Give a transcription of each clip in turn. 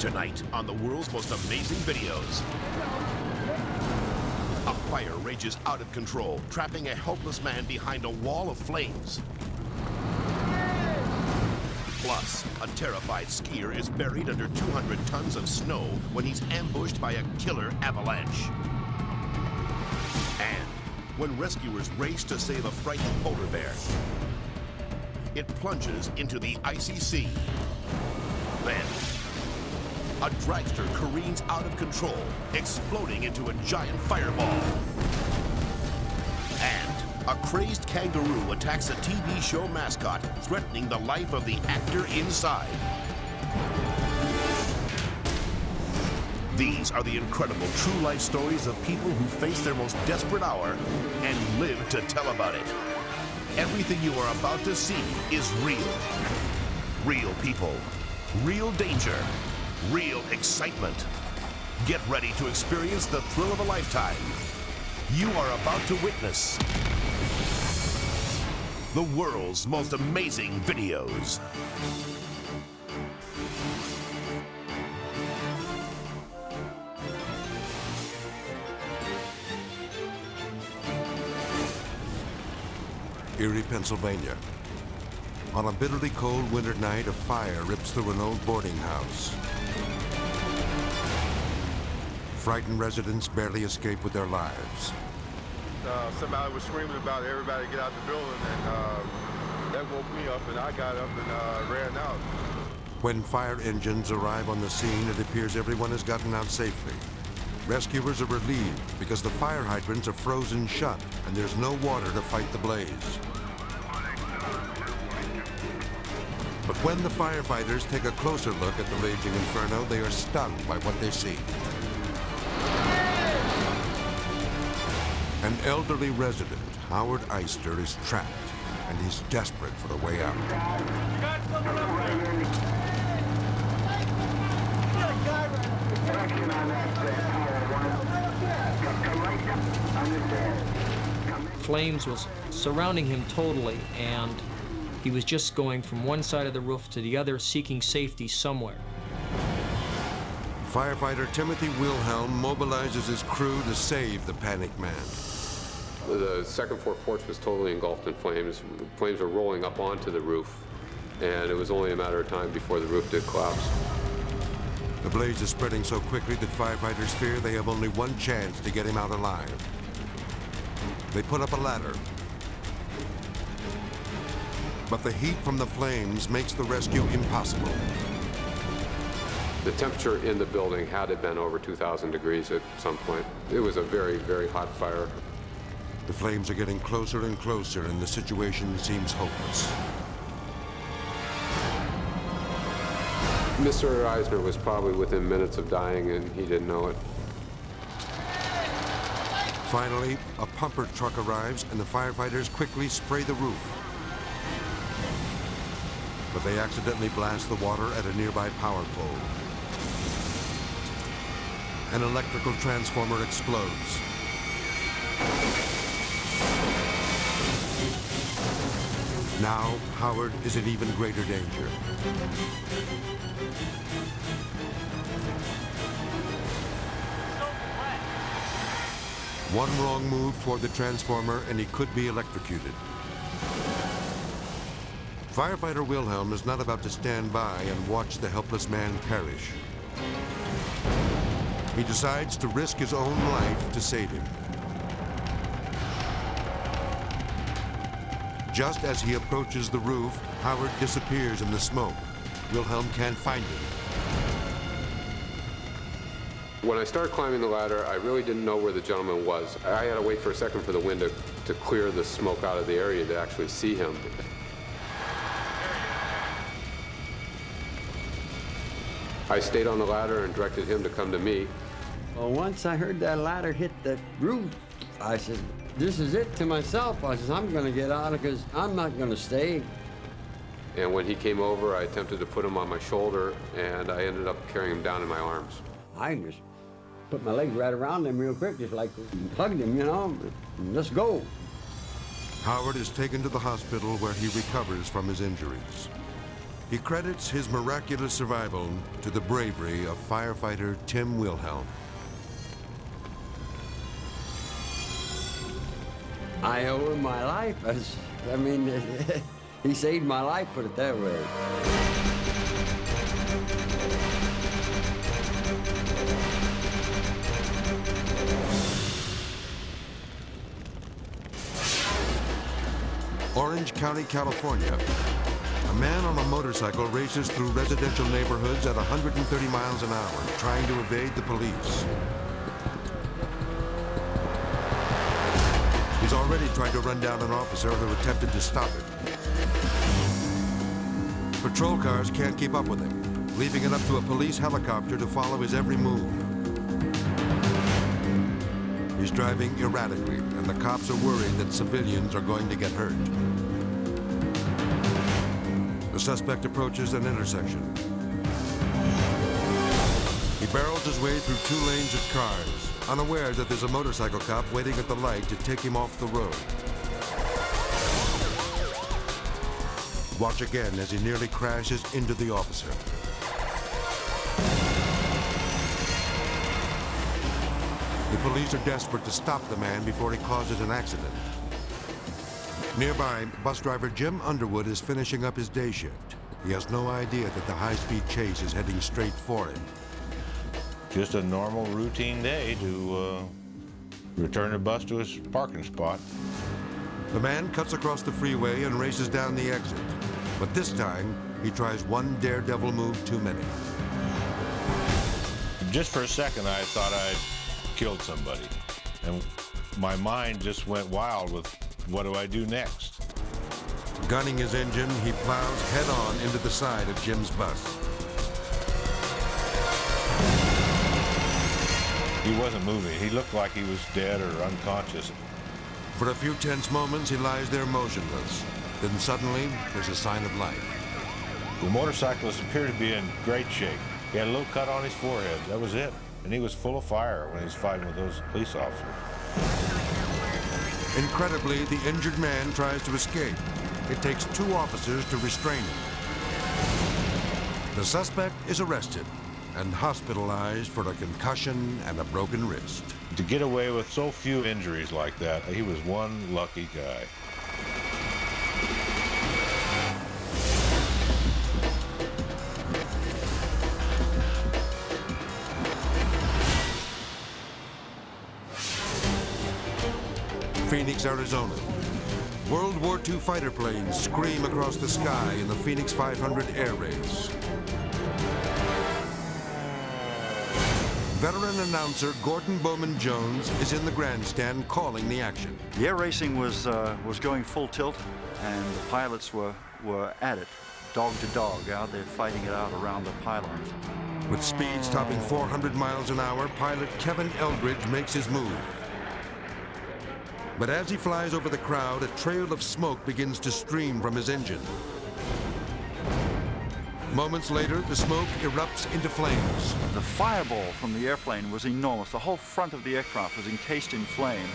Tonight on the world's most amazing videos. A fire rages out of control, trapping a helpless man behind a wall of flames. Plus, a terrified skier is buried under 200 tons of snow when he's ambushed by a killer avalanche. And when rescuers race to save a frightened polar bear, it plunges into the icy sea. Then, a dragster careens out of control, exploding into a giant fireball. And a crazed kangaroo attacks a TV show mascot, threatening the life of the actor inside. These are the incredible true life stories of people who face their most desperate hour and live to tell about it. Everything you are about to see is real. Real people, real danger, real excitement. Get ready to experience the thrill of a lifetime. You are about to witness the world's most amazing videos. Erie, Pennsylvania. On a bitterly cold winter night, a fire rips through an old boarding house. Frightened residents barely escape with their lives. Somebody was screaming about everybody get out the building, and that woke me up, and I got up and ran out. When fire engines arrive on the scene, it appears everyone has gotten out safely. Rescuers are relieved because the fire hydrants are frozen shut and there's no water to fight the blaze. But when the firefighters take a closer look at the raging inferno, they are stunned by what they see. An elderly resident, Howard Eister, is trapped, and he's desperate for a way out. Flames was surrounding him totally, and he was just going from one side of the roof to the other, seeking safety somewhere. Firefighter Timothy Wilhelm mobilizes his crew to save the panicked man. The second floor porch was totally engulfed in flames. Flames were rolling up onto the roof, and it was only a matter of time before the roof did collapse. The blaze is spreading so quickly that firefighters fear they have only one chance to get him out alive. They put up a ladder. But the heat from the flames makes the rescue impossible. The temperature in the building had been over 2,000 degrees at some point. It was a very, very hot fire. The flames are getting closer and closer, and the situation seems hopeless. Mr. Eisner was probably within minutes of dying, and he didn't know it. Finally, a pumper truck arrives, and the firefighters quickly spray the roof. But they accidentally blast the water at a nearby power pole. An electrical transformer explodes. Now, Howard is in even greater danger. One wrong move toward the transformer and he could be electrocuted. Firefighter Wilhelm is not about to stand by and watch the helpless man perish. He decides to risk his own life to save him. Just as he approaches the roof, Howard disappears in the smoke. Wilhelm can't find him. When I started climbing the ladder, I really didn't know where the gentleman was. I had to wait for a second for the wind to clear the smoke out of the area to actually see him. I stayed on the ladder and directed him to come to me. Well, once I heard that ladder hit the roof, I said, this is it to myself. I said, I'm going to get out because I'm not going to stay. And when he came over, I attempted to put him on my shoulder, and I ended up carrying him down in my arms. I just put my legs right around him real quick, just like hugged him, you know, and let's go. Howard is taken to the hospital where he recovers from his injuries. He credits his miraculous survival to the bravery of firefighter Tim Wilhelm. I owe him my life. I mean, he saved my life, put it that way. Orange County, California. A man on a motorcycle races through residential neighborhoods at 130 miles an hour, trying to evade the police. He's already tried to run down an officer who attempted to stop him. Patrol cars can't keep up with him, leaving it up to a police helicopter to follow his every move. He's driving erratically, and the cops are worried that civilians are going to get hurt. The suspect approaches an intersection. He barrels his way through 2 lanes of cars, unaware that there's a motorcycle cop waiting at the light to take him off the road. Watch again as he nearly crashes into the officer. The police are desperate to stop the man before he causes an accident. Nearby, bus driver Jim Underwood is finishing up his day shift. He has no idea that the high-speed chase is heading straight for him. Just a normal routine day to return the bus to his parking spot. The man cuts across the freeway and races down the exit. But this time, he tries one daredevil move too many. Just for a second, I thought I'd killed somebody. And my mind just went wild with, what do I do next? Gunning his engine, he plows head-on into the side of Jim's bus. He wasn't moving. He looked like he was dead or unconscious. For a few tense moments, he lies there motionless. Then suddenly, there's a sign of life. The motorcyclist appeared to be in great shape. He had a little cut on his forehead. That was it. And he was full of fire when he was fighting with those police officers. Incredibly, the injured man tries to escape. It takes 2 officers to restrain him. The suspect is arrested and hospitalized for a concussion and a broken wrist. To get away with so few injuries like that, he was one lucky guy. Phoenix, Arizona. World War II fighter planes scream across the sky in the Phoenix 500 air race. Veteran announcer Gordon Bowman Jones is in the grandstand calling the action. The air racing was going full tilt, and the pilots were at it, dog to dog, out there fighting it out around the pylons. With speeds topping 400 miles an hour, pilot Kevin Eldridge makes his move. But as he flies over the crowd, a trail of smoke begins to stream from his engine. Moments later, the smoke erupts into flames. The fireball from the airplane was enormous. The whole front of the aircraft was encased in flame.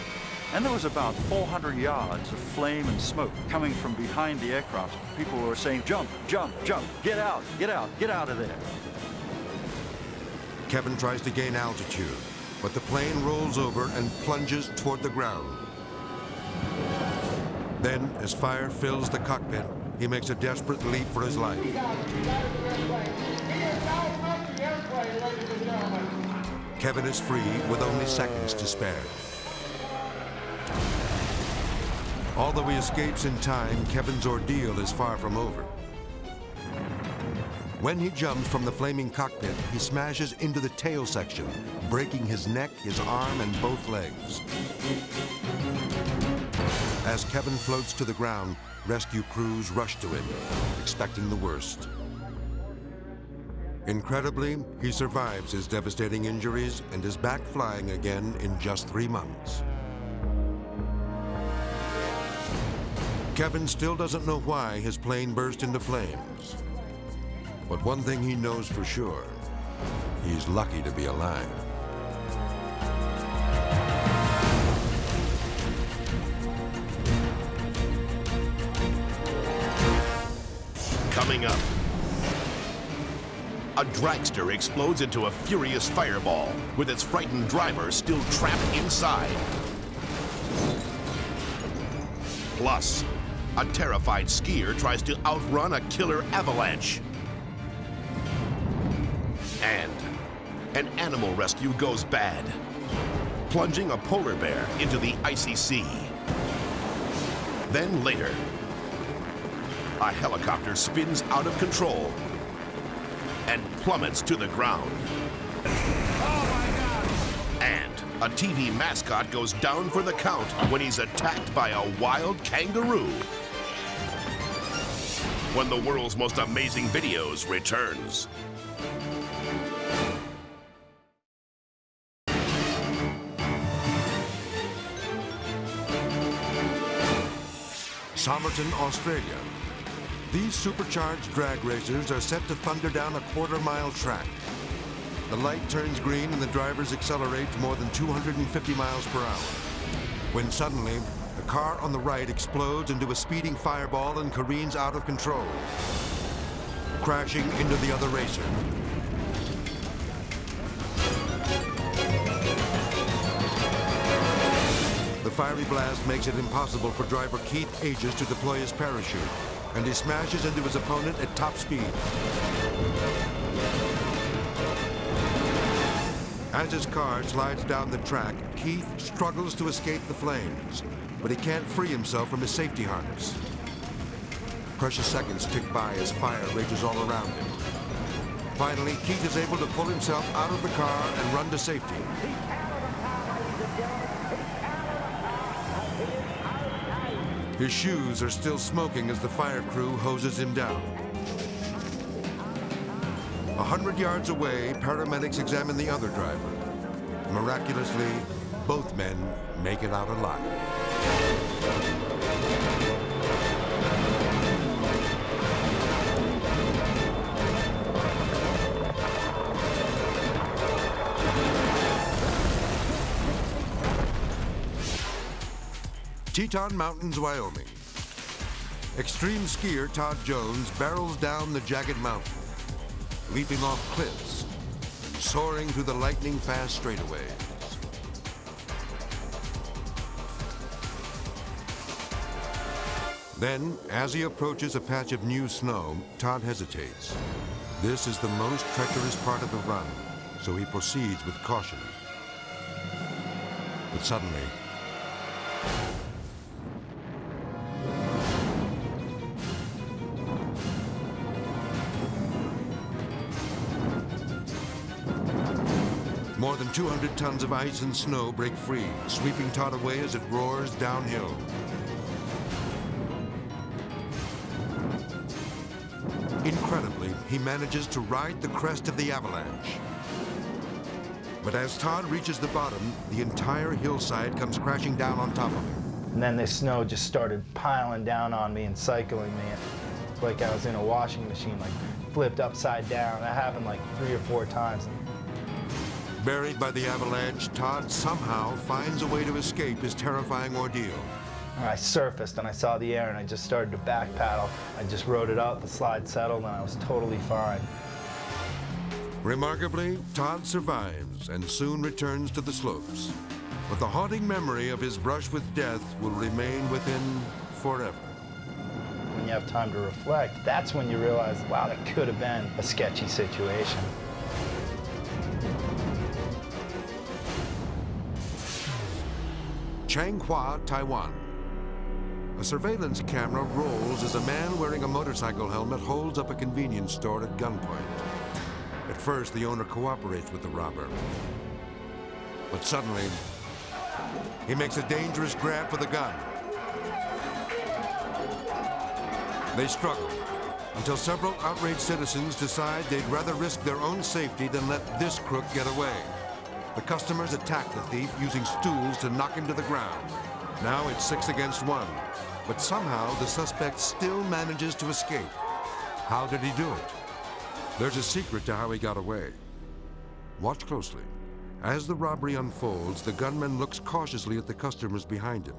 And there was about 400 yards of flame and smoke coming from behind the aircraft. People were saying, jump, jump, jump, get out, get out, get out of there. Kevin tries to gain altitude, but the plane rolls over and plunges toward the ground. Then, as fire fills the cockpit, he makes a desperate leap for his life. Kevin is free with only seconds to spare. Although he escapes in time, Kevin's ordeal is far from over. When he jumps from the flaming cockpit, he smashes into the tail section, breaking his neck, his arm, and both legs. As Kevin floats to the ground, rescue crews rush to him, expecting the worst. Incredibly, he survives his devastating injuries and is back flying again in just 3 months. Kevin still doesn't know why his plane burst into flames. But one thing he knows for sure, he's lucky to be alive. Coming up, a dragster explodes into a furious fireball, with its frightened driver still trapped inside. Plus, a terrified skier tries to outrun a killer avalanche. And an animal rescue goes bad, plunging a polar bear into the icy sea. Then later, a helicopter spins out of control and plummets to the ground. And a TV mascot goes down for the count when he's attacked by a wild kangaroo. When the world's most amazing videos returns. Somerton, Australia. These supercharged drag racers are set to thunder down a quarter-mile track. The light turns green and the drivers accelerate to more than 250 miles per hour. When suddenly, the car on the right explodes into a speeding fireball and careens out of control, crashing into the other racer. The fiery blast makes it impossible for driver Keith Aegis to deploy his parachute, and he smashes into his opponent at top speed. As his car slides down the track, Keith struggles to escape the flames, but he can't free himself from his safety harness. Precious seconds tick by as fire rages all around him. Finally, Keith is able to pull himself out of the car and run to safety. His shoes are still smoking as the fire crew hoses him down. 100 yards away, paramedics examine the other driver. Miraculously, both men make it out alive. Teton Mountains, Wyoming. Extreme skier Todd Jones barrels down the jagged mountain, leaping off cliffs, soaring through the lightning-fast straightaways. Then, as he approaches a patch of new snow, Todd hesitates. This is the most treacherous part of the run, so he proceeds with caution. But suddenly, more than 200 tons of ice and snow break free, sweeping Todd away as it roars downhill. Incredibly, he manages to ride the crest of the avalanche. But as Todd reaches the bottom, the entire hillside comes crashing down on top of him. And then the snow just started piling down on me and cycling me. It's like I was in a washing machine, like flipped upside down. That happened like 3 or 4 times. Buried by the avalanche, Todd somehow finds a way to escape his terrifying ordeal. I surfaced and I saw the air and I just started to back paddle. I just rode it out, the slide settled, and I was totally fine. Remarkably, Todd survives and soon returns to the slopes. But the haunting memory of his brush with death will remain with him forever. When you have time to reflect, that's when you realize, wow, that could have been a sketchy situation. Changhua, Taiwan. A surveillance camera rolls as a man wearing a motorcycle helmet holds up a convenience store at gunpoint. At first, the owner cooperates with the robber. But suddenly, he makes a dangerous grab for the gun. They struggle until several outraged citizens decide they'd rather risk their own safety than let this crook get away. The customers attack the thief using stools to knock him to the ground. Now it's 6 against 1, but somehow the suspect still manages to escape. How did he do it? There's a secret to how he got away. Watch closely. As the robbery unfolds, the gunman looks cautiously at the customers behind him,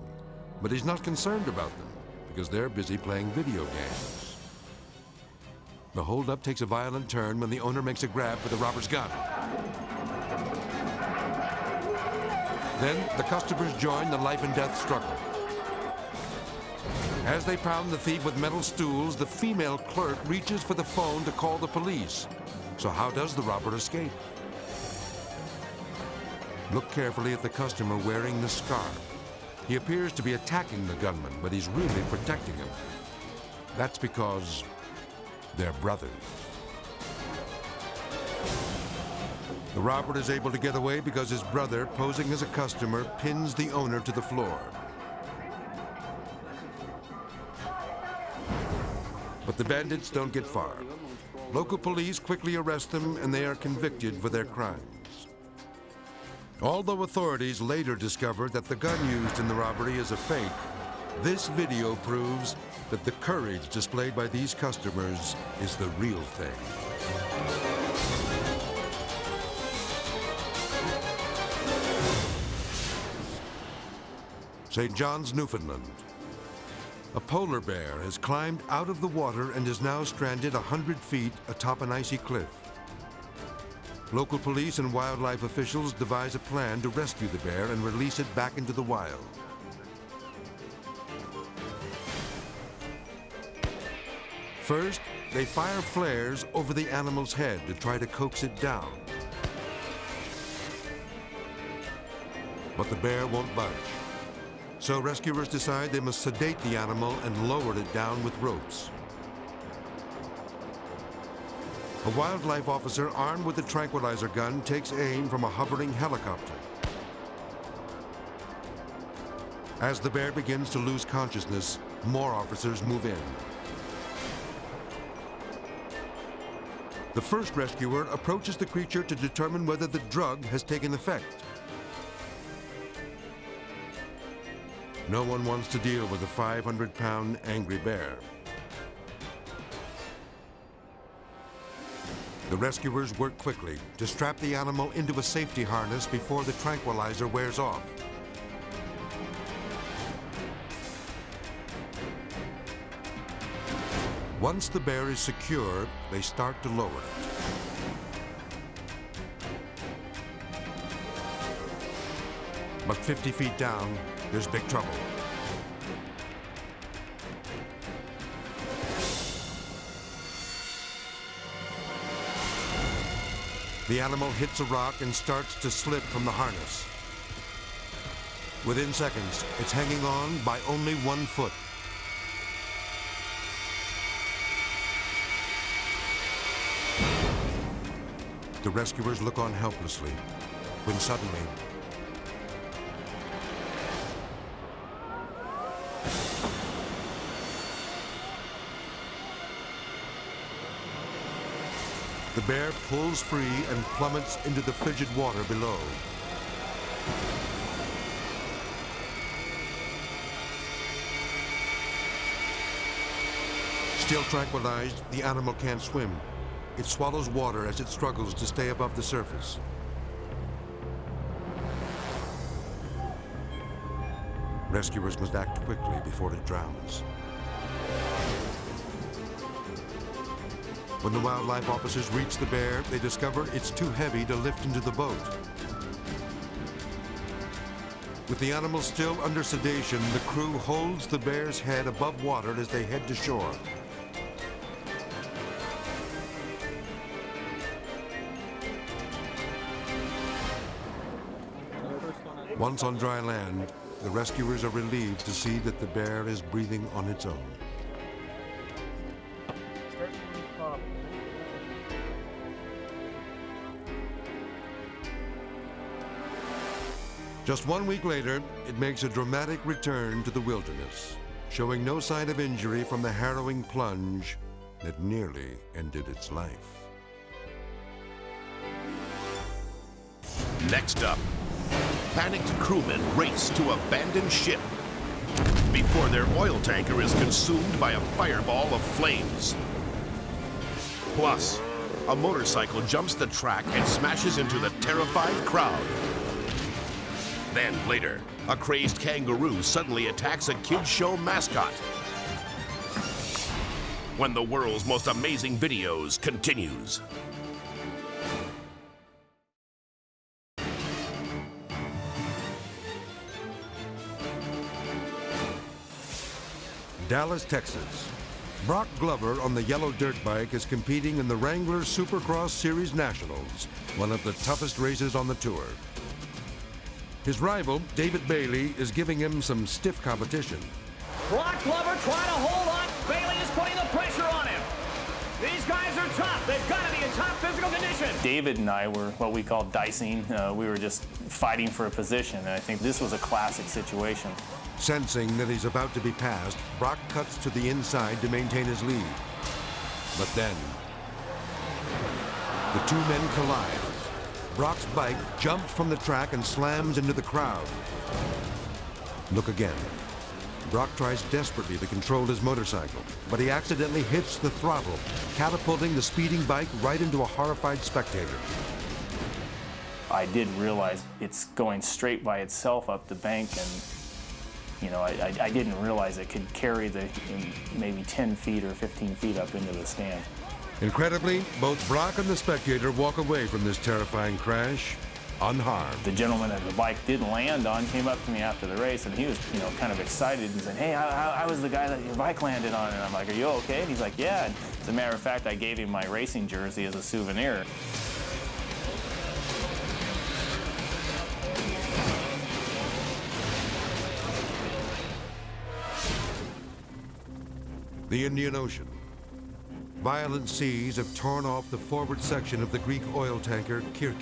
but he's not concerned about them because they're busy playing video games. The holdup takes a violent turn when the owner makes a grab for the robber's gun. Then the customers join the life and death struggle. As they pound the thief with metal stools, the female clerk reaches for the phone to call the police. So how does the robber escape? Look carefully at the customer wearing the scarf. He appears to be attacking the gunman, but he's really protecting him. That's because they're brothers. The robber is able to get away because his brother, posing as a customer, pins the owner to the floor. But the bandits don't get far. Local police quickly arrest them, and they are convicted for their crimes. Although authorities later discovered that the gun used in the robbery is a fake, this video proves that the courage displayed by these customers is the real thing. St. John's, Newfoundland. A polar bear has climbed out of the water and is now stranded 100 feet atop an icy cliff. Local police and wildlife officials devise a plan to rescue the bear and release it back into the wild. First, they fire flares over the animal's head to try to coax it down. But the bear won't budge. So rescuers decide they must sedate the animal and lower it down with ropes. A wildlife officer armed with a tranquilizer gun takes aim from a hovering helicopter. As the bear begins to lose consciousness, more officers move in. The first rescuer approaches the creature to determine whether the drug has taken effect. No one wants to deal with a 500-pound angry bear. The rescuers work quickly to strap the animal into a safety harness before the tranquilizer wears off. Once the bear is secure, they start to lower it. But 50 feet down, there's big trouble. The animal hits a rock and starts to slip from the harness. Within seconds, it's hanging on by only 1 foot. The rescuers look on helplessly, when suddenly, the bear pulls free and plummets into the frigid water below. Still tranquilized, the animal can't swim. It swallows water as it struggles to stay above the surface. Rescuers must act quickly before it drowns. When the wildlife officers reach the bear, they discover it's too heavy to lift into the boat. With the animal still under sedation, the crew holds the bear's head above water as they head to shore. Once on dry land, the rescuers are relieved to see that the bear is breathing on its own. Just 1 week later, it makes a dramatic return to the wilderness, showing no sign of injury from the harrowing plunge that nearly ended its life. Next up, panicked crewmen race to abandoned ship before their oil tanker is consumed by a fireball of flames. Plus, a motorcycle jumps the track and smashes into the terrified crowd. Then later, a crazed kangaroo suddenly attacks a kids' show mascot. when the world's most amazing videos continues. Dallas, Texas. Brock Glover on the yellow dirt bike is competing in the Wrangler Supercross Series Nationals, one of the toughest races on the tour. His rival, David Bailey, is giving him some stiff competition. Brock Glover trying to hold on. Bailey is putting the pressure on him. These guys are tough. They've got to be in top physical condition. David and I were what we call dicing. We were just fighting for a position, and I think this was a classic situation. Sensing that he's about to be passed, Brock cuts to the inside to maintain his lead. But then, the two men collide. Brock's bike jumps from the track and slams into the crowd. Look again. Brock tries desperately to control his motorcycle, but he accidentally hits the throttle, catapulting the speeding bike right into a horrified spectator. I did realize it's going straight by itself up the bank, and you know, I didn't realize it could carry maybe 10 feet or 15 feet up into the stand. Incredibly, both Brock and the spectator walk away from this terrifying crash unharmed. The gentleman that the bike did land on came up to me after the race, and he was, you know, kind of excited and said, "Hey, how was the guy that your bike landed on?" And I'm like, "Are you okay?" And he's like, "Yeah." And as a matter of fact, I gave him my racing jersey as a souvenir. The Indian Ocean. Violent seas have torn off the forward section of the Greek oil tanker Kirki.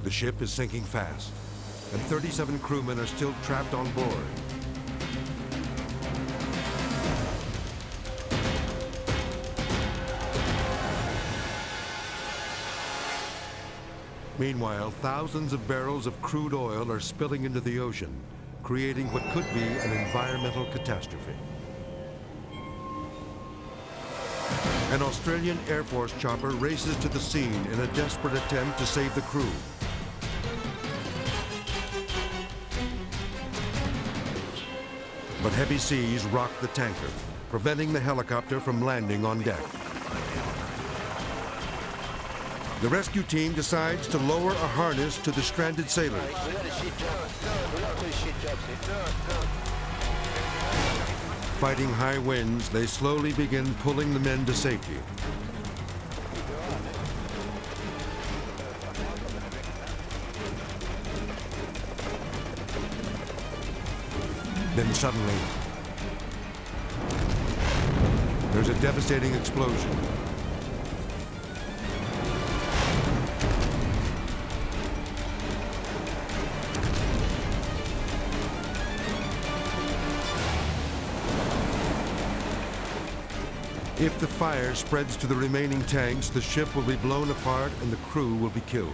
The ship is sinking fast, and 37 crewmen are still trapped on board. Meanwhile, thousands of barrels of crude oil are spilling into the ocean, creating what could be an environmental catastrophe. An Australian Air Force chopper races to the scene in a desperate attempt to save the crew. But heavy seas rock the tanker, preventing the helicopter from landing on deck. The rescue team decides to lower a harness to the stranded sailors. Fighting high winds, they slowly begin pulling the men to safety. Then suddenly, there's a devastating explosion. If the fire spreads to the remaining tanks, the ship will be blown apart and the crew will be killed.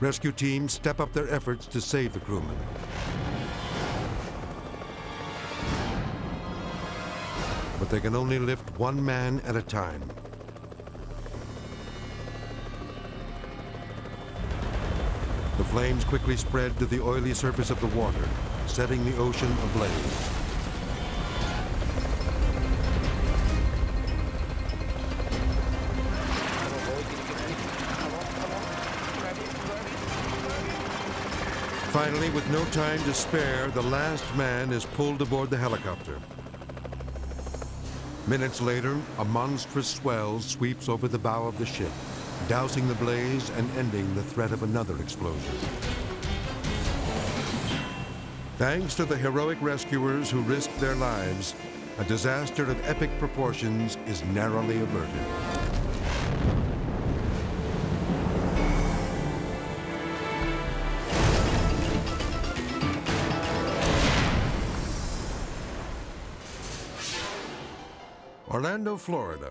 Rescue teams step up their efforts to save the crewmen. But they can only lift one man at a time. The flames quickly spread to the oily surface of the water, setting the ocean ablaze. Finally, with no time to spare, the last man is pulled aboard the helicopter. Minutes later, a monstrous swell sweeps over the bow of the ship, dousing the blaze and ending the threat of another explosion. Thanks to the heroic rescuers who risked their lives, a disaster of epic proportions is narrowly averted. Orlando, Florida.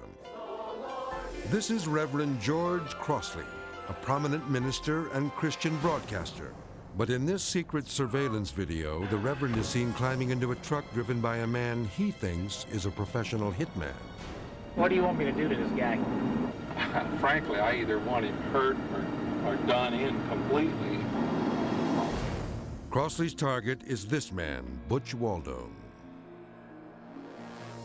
This is Reverend George Crossley, a prominent minister and Christian broadcaster. But in this secret surveillance video, the Reverend is seen climbing into a truck driven by a man he thinks is a professional hitman. What do you want me to do to this guy? Frankly, I either want him hurt or are done in completely. Crossley's target is this man, Butch Waldo.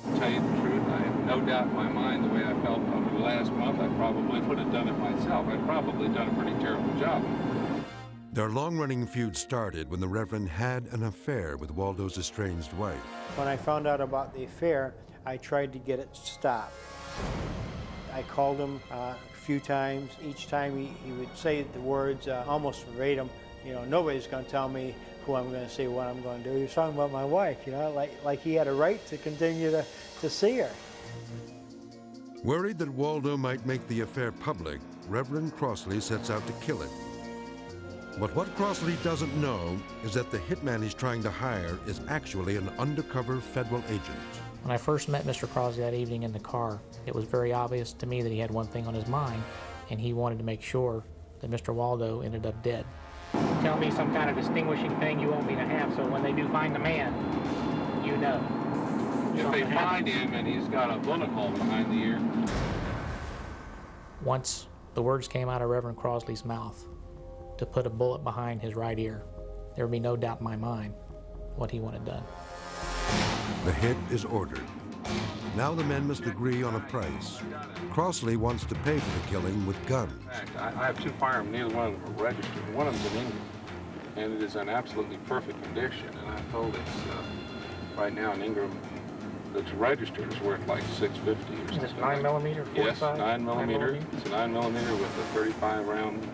To tell you the truth, I have no doubt in my mind the way I felt over the last month, I probably would have done it myself. I'd probably done a pretty terrible job. Their long-running feud started when the Reverend had an affair with Waldo's estranged wife. When I found out about the affair, I tried to get it stopped. I called him a few times. Each time he would say the words almost verbatim, you know, nobody's going to tell me who I'm going to see, what I'm going to do. He was talking about my wife, you know, like he had a right to continue to see her. Worried that Waldo might make the affair public, Reverend Crossley sets out to kill him. But what Crossley doesn't know is that the hitman he's trying to hire is actually an undercover federal agent. When I first met Mr. Crossley that evening in the car, it was very obvious to me that he had one thing on his mind, and he wanted to make sure that Mr. Waldo ended up dead. Tell me some kind of distinguishing thing you want me to have, so when they do find the man, you know. If they find him and he's got a bullet hole behind the ear. Once the words came out of Reverend Crossley's mouth to put a bullet behind his right ear, there would be no doubt in my mind what he wanted done. The hit is ordered. Now the men must agree on a price. Crossley wants to pay for the killing with guns. In fact, I have two firearms, neither one of them are registered. One of them's in England, and it is in absolutely perfect condition. And I'm told it's, right now in England, that's registered is worth like $650 or something. Is this 9mm? Yes, 9mm. It's a 9mm with a 35 round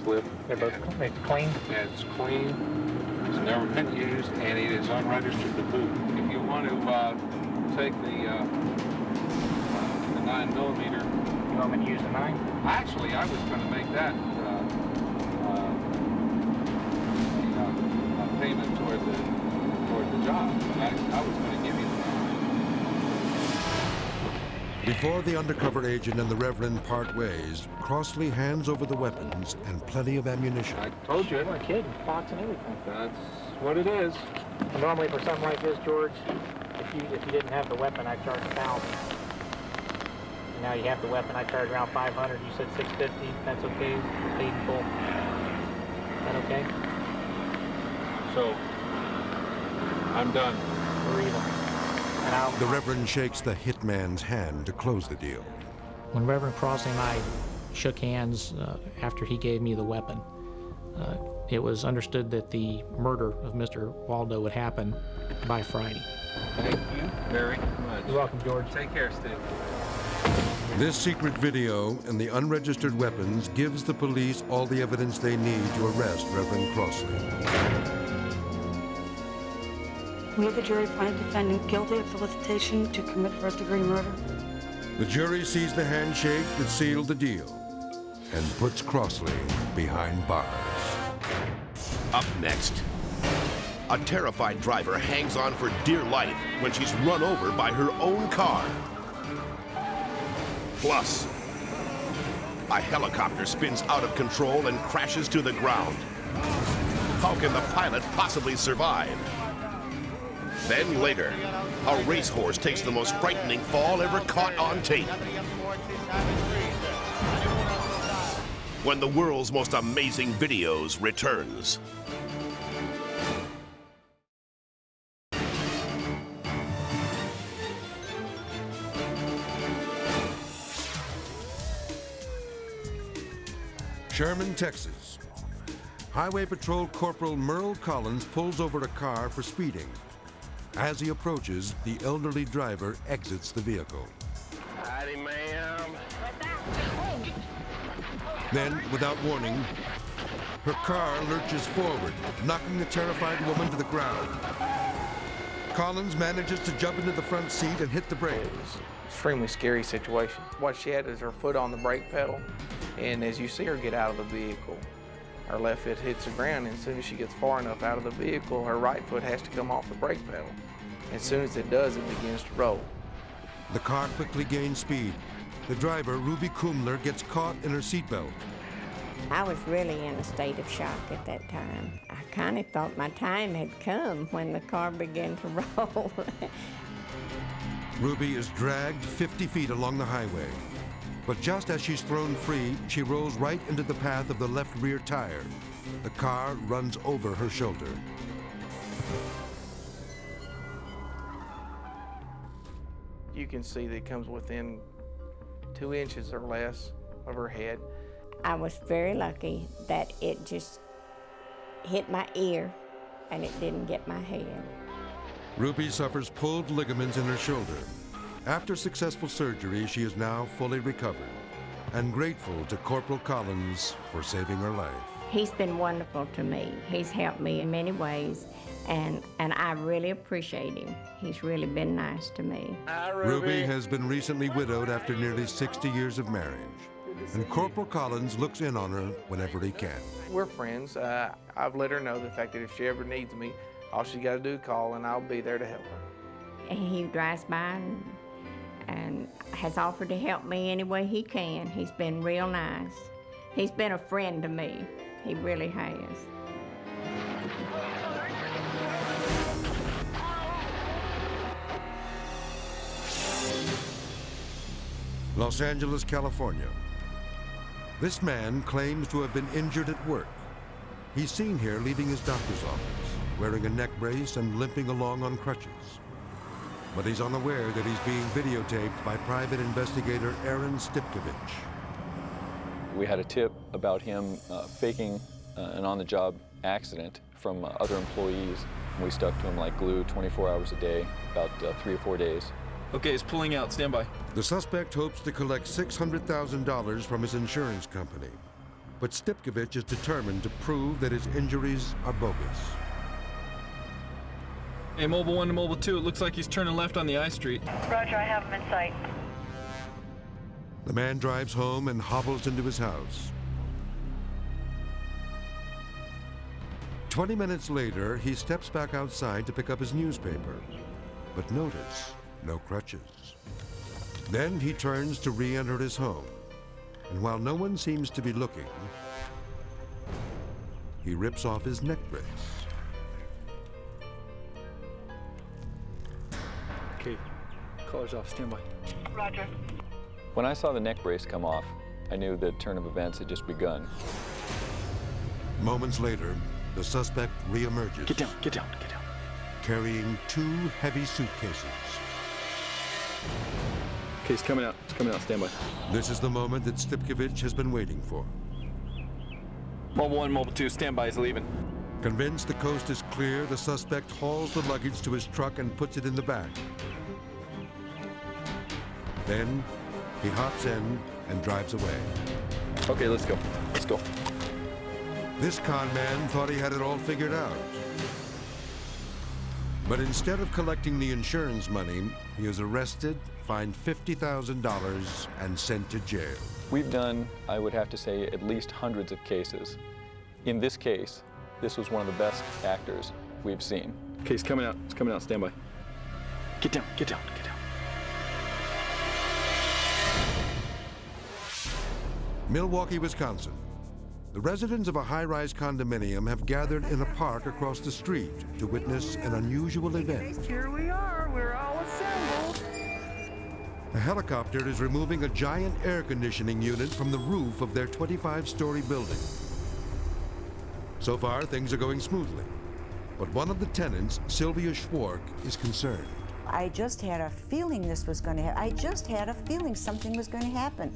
clip. They're both clean? And it's clean. It's never been used, and it is unregistered to boot. If you want to take the 9mm. You want me to use the 9? Actually, I was going to make that a payment toward the job. I was going to give you the 9. Before the undercover agent and the Reverend part ways, Crossley hands over the weapons and plenty of ammunition. I told you. You're a kid, box and everything. That's what it is. And normally for something like this, George, if you didn't have the weapon, I'd charge $1,000. And now you have the weapon, I charge around $500. You said $650. That's okay. Paid in full. Is that okay? So, I'm done. We're even. The Reverend shakes the hitman's hand to close the deal. When Reverend Crossley and I shook hands after he gave me the weapon, it was understood that the murder of Mr. Waldo would happen by Friday. Thank you very much. You're welcome, George. Take care, Steve. This secret video and the unregistered weapons gives the police all the evidence they need to arrest Reverend Crossley. We, the jury, find the defendant guilty of solicitation to commit first-degree murder. The jury sees the handshake that sealed the deal and puts Crossley behind bars. Up next, a terrified driver hangs on for dear life when she's run over by her own car. Plus, a helicopter spins out of control and crashes to the ground. How can the pilot possibly survive? Then later, a racehorse takes the most frightening fall ever caught on tape. When the world's most amazing videos returns. Sherman, Texas. Highway Patrol Corporal Merle Collins pulls over a car for speeding. As he approaches, the elderly driver exits the vehicle. Howdy, ma'am. Then, without warning, her car lurches forward, knocking the terrified woman to the ground. Collins manages to jump into the front seat and hit the brake. It was an extremely scary situation. What she had is her foot on the brake pedal, and as you see her get out of the vehicle, her left foot hits the ground, and as soon as she gets far enough out of the vehicle, her right foot has to come off the brake pedal. As soon as it does, it begins to roll. The car quickly gains speed. The driver, Ruby Kumler, gets caught in her seatbelt. I was really in a state of shock at that time. I kind of thought my time had come when the car began to roll. Ruby is dragged 50 feet along the highway. But just as she's thrown free, she rolls right into the path of the left rear tire. The car runs over her shoulder. You can see that it comes within 2 inches or less of her head. I was very lucky that it just hit my ear and it didn't get my head. Ruby suffers pulled ligaments in her shoulder. After successful surgery, she is now fully recovered and grateful to Corporal Collins for saving her life. He's been wonderful to me. He's helped me in many ways, and I really appreciate him. He's really been nice to me. Hi, Ruby has been recently widowed after nearly 60 years of marriage, and Corporal Collins looks in on her whenever he can. We're friends. I've let her know the fact that if she ever needs me, all she got to do is call, and I'll be there to help her. He drives by and has offered to help me any way he can. He's been real nice. He's been a friend to me. He really has. Los Angeles, California. This man claims to have been injured at work. He's seen here leaving his doctor's office, wearing a neck brace and limping along on crutches. But he's unaware that he's being videotaped by private investigator Aaron Stipkovich. We had a tip about him faking an on-the-job accident from other employees. We stuck to him like glue 24 hours a day, about 3 or 4 days. Okay, it's pulling out. Stand by. The suspect hopes to collect $600,000 from his insurance company. But Stipkovich is determined to prove that his injuries are bogus. Hey, Mobile 1 to Mobile 2, it looks like he's turning left on the I Street. Roger, I have him in sight. The man drives home and hobbles into his house. 20 minutes later, he steps back outside to pick up his newspaper. But notice, no crutches. Then he turns to re-enter his home. And while no one seems to be looking, he rips off his neck brace. Okay, collar's off. Stand by. Roger. When I saw the neck brace come off, I knew the turn of events had just begun. Moments later, the suspect reemerges. Get down, get down, get down. Carrying 2 heavy suitcases. Okay, he's coming out, stand by. This is the moment that Stipkovich has been waiting for. Mobile 1, Mobile 2, stand by, he's leaving. Convinced the coast is clear, the suspect hauls the luggage to his truck and puts it in the back. Then he hops in and drives away. Okay, let's go. Let's go. This con man thought he had it all figured out. But instead of collecting the insurance money, he is arrested, fined $50,000, and sent to jail. We've done, I would have to say, at least hundreds of cases. In this case, this was one of the best actors we've seen. Okay, he's coming out, stand by. Get down, get down, get down. Milwaukee, Wisconsin. The residents of a high-rise condominium have gathered in a park across the street to witness an unusual event. Here we are. We're all assembled. A helicopter is removing a giant air conditioning unit from the roof of their 25-story building. So far, things are going smoothly. But one of the tenants, Sylvia Schwark, is concerned. I just had a feeling this was going to happen. I just had a feeling something was going to happen.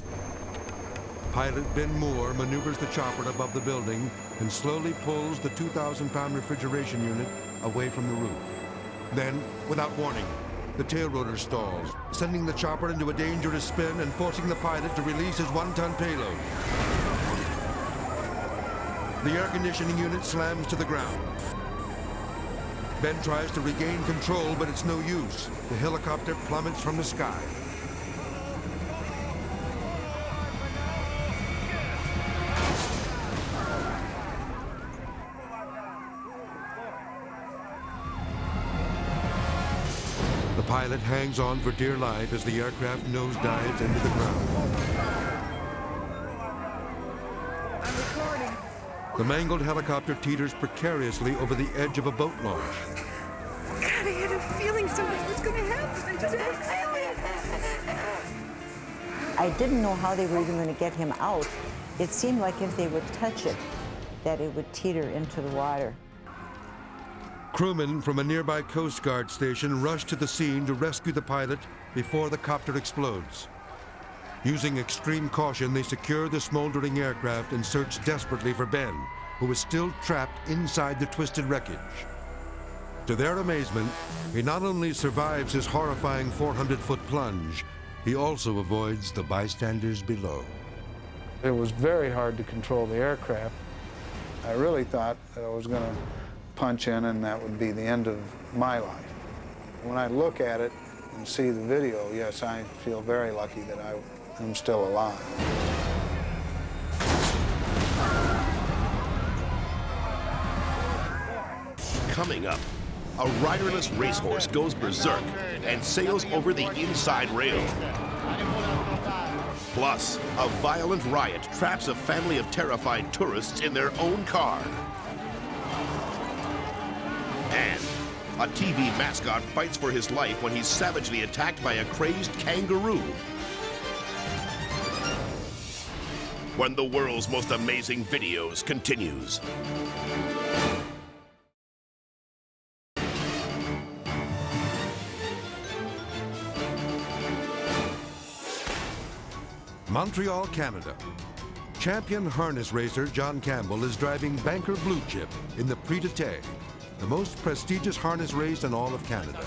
Pilot Ben Moore maneuvers the chopper above the building and slowly pulls the 2,000-pound refrigeration unit away from the roof. Then, without warning, the tail rotor stalls, sending the chopper into a dangerous spin and forcing the pilot to release his 1-ton payload. The air conditioning unit slams to the ground. Ben tries to regain control, but it's no use. The helicopter plummets from the sky. The pilot hangs on for dear life as the aircraft nosedives into the ground. I'm recording. The mangled helicopter teeters precariously over the edge of a boat launch. God, I had a feeling something was going to happen. I didn't know how they were even going to get him out. It seemed like if they would touch it, that it would teeter into the water. Crewmen from a nearby Coast Guard station rush to the scene to rescue the pilot before the copter explodes. Using extreme caution, they secure the smoldering aircraft and search desperately for Ben, who is still trapped inside the twisted wreckage. To their amazement, he not only survives his horrifying 400-foot plunge, he also avoids the bystanders below. It was very hard to control the aircraft. I really thought that I was going to punch in and that would be the end of my life. When I look at it and see the video, yes, I feel very lucky that I am still alive. Coming up, a riderless racehorse goes berserk and sails over the inside rail. Plus, a violent riot traps a family of terrified tourists in their own car. And a TV mascot fights for his life when he's savagely attacked by a crazed kangaroo. When the world's most amazing videos continues. Montreal, Canada. Champion harness racer John Campbell is driving Banker Blue Chip in the Prix d'Été, the most prestigious harness race in all of Canada.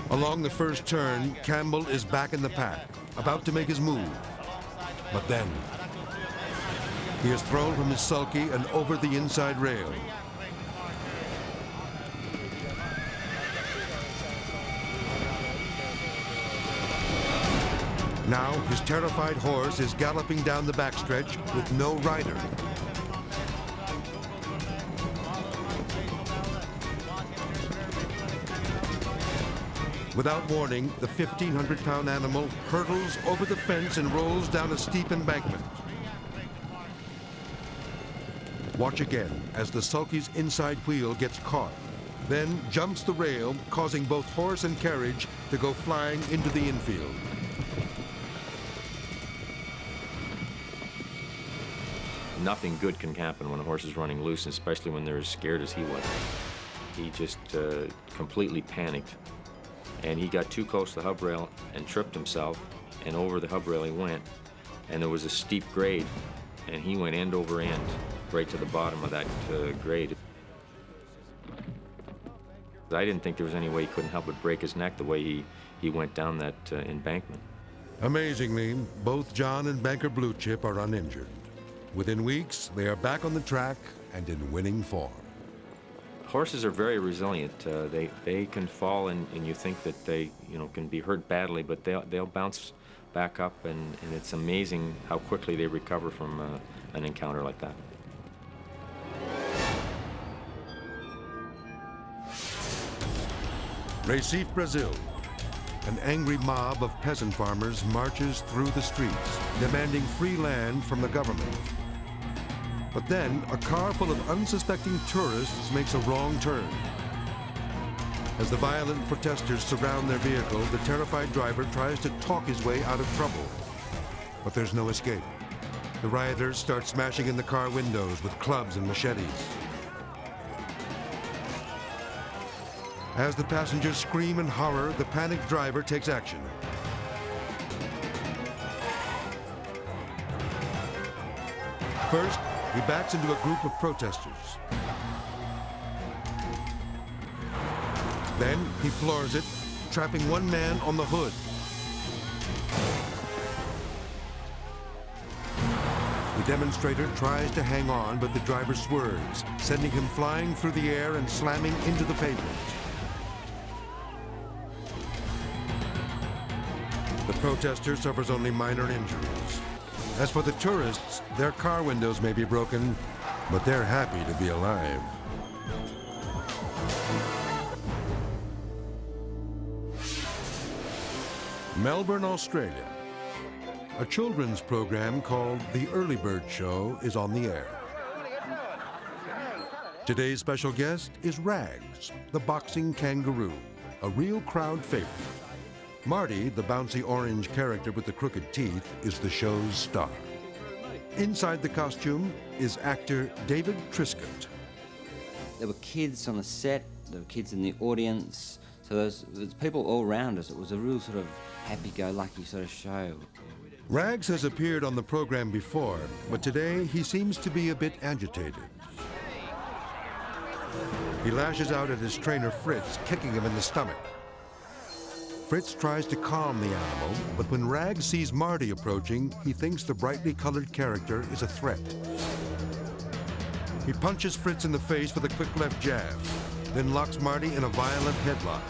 Along the first turn, Campbell is back in the pack, about to make his move. But then, he is thrown from his sulky and over the inside rail. Now, his terrified horse is galloping down the backstretch with no rider. Without warning, the 1,500-pound animal hurtles over the fence and rolls down a steep embankment. Watch again as the sulky's inside wheel gets caught, then jumps the rail, causing both horse and carriage to go flying into the infield. Nothing good can happen when a horse is running loose, especially when they're as scared as he was. He just completely panicked, and he got too close to the hub rail and tripped himself, and over the hub rail he went, and there was a steep grade, and he went end over end right to the bottom of that grade. I didn't think there was any way he couldn't help but break his neck the way he went down that embankment. Amazingly, both John and Banker Blue Chip are uninjured. Within weeks, they are back on the track and in winning form. Horses are very resilient. They can fall, and you think that they can be hurt badly, but they'll bounce back up, and it's amazing how quickly they recover from an encounter like that. Recife, Brazil. An angry mob of peasant farmers marches through the streets, demanding free land from the government. But then, a car full of unsuspecting tourists makes a wrong turn. As the violent protesters surround their vehicle, the terrified driver tries to talk his way out of trouble. But there's no escape. The rioters start smashing in the car windows with clubs and machetes. As the passengers scream in horror, the panicked driver takes action. First, he backs into a group of protesters. Then he floors it, trapping one man on the hood. The demonstrator tries to hang on, but the driver swerves, sending him flying through the air and slamming into the pavement. The protester suffers only minor injuries. As for the tourists, their car windows may be broken, but they're happy to be alive. Melbourne, Australia. A children's program called The Early Bird Show is on the air. Today's special guest is Rags, the boxing kangaroo, a real crowd favorite. Marty, the bouncy orange character with the crooked teeth, is the show's star. Inside the costume is actor David Triscott. There were kids on the set, there were kids in the audience, so there's people all around us. It was a real sort of happy-go-lucky sort of show. Rags has appeared on the program before, but today he seems to be a bit agitated. He lashes out at his trainer Fritz, kicking him in the stomach. Fritz tries to calm the animal, but when Rags sees Marty approaching, he thinks the brightly colored character is a threat. He punches Fritz in the face with a quick left jab, then locks Marty in a violent headlock.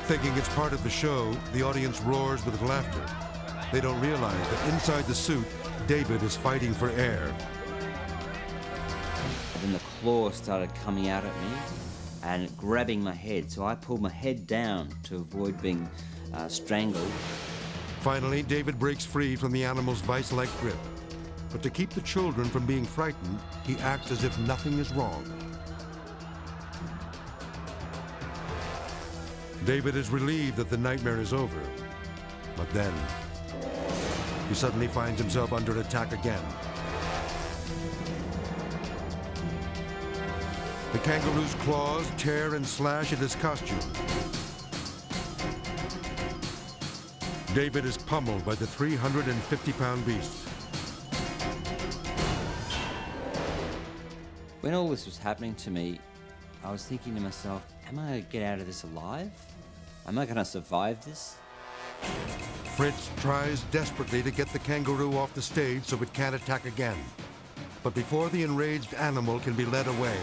Thinking it's part of the show, the audience roars with laughter. They don't realize that inside the suit, David is fighting for air. Then the claw started coming out at me and grabbing my head, so I pulled my head down to avoid being strangled. Finally, David breaks free from the animal's vice-like grip. But to keep the children from being frightened, he acts as if nothing is wrong. David is relieved that the nightmare is over, but then he suddenly finds himself under attack again. The kangaroo's claws tear and slash at his costume. David is pummeled by the 350-pound beast. When all this was happening to me, I was thinking to myself, am I going to get out of this alive? Am I going to survive this? Fritz tries desperately to get the kangaroo off the stage so it can't attack again. But before the enraged animal can be led away,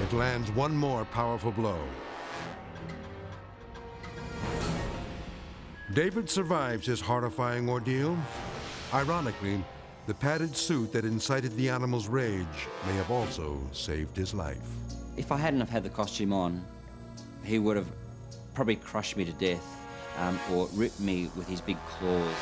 it lands one more powerful blow. David survives his horrifying ordeal. Ironically, the padded suit that incited the animal's rage may have also saved his life. If I hadn't have had the costume on, he would have probably crushed me to death or ripped me with his big claws.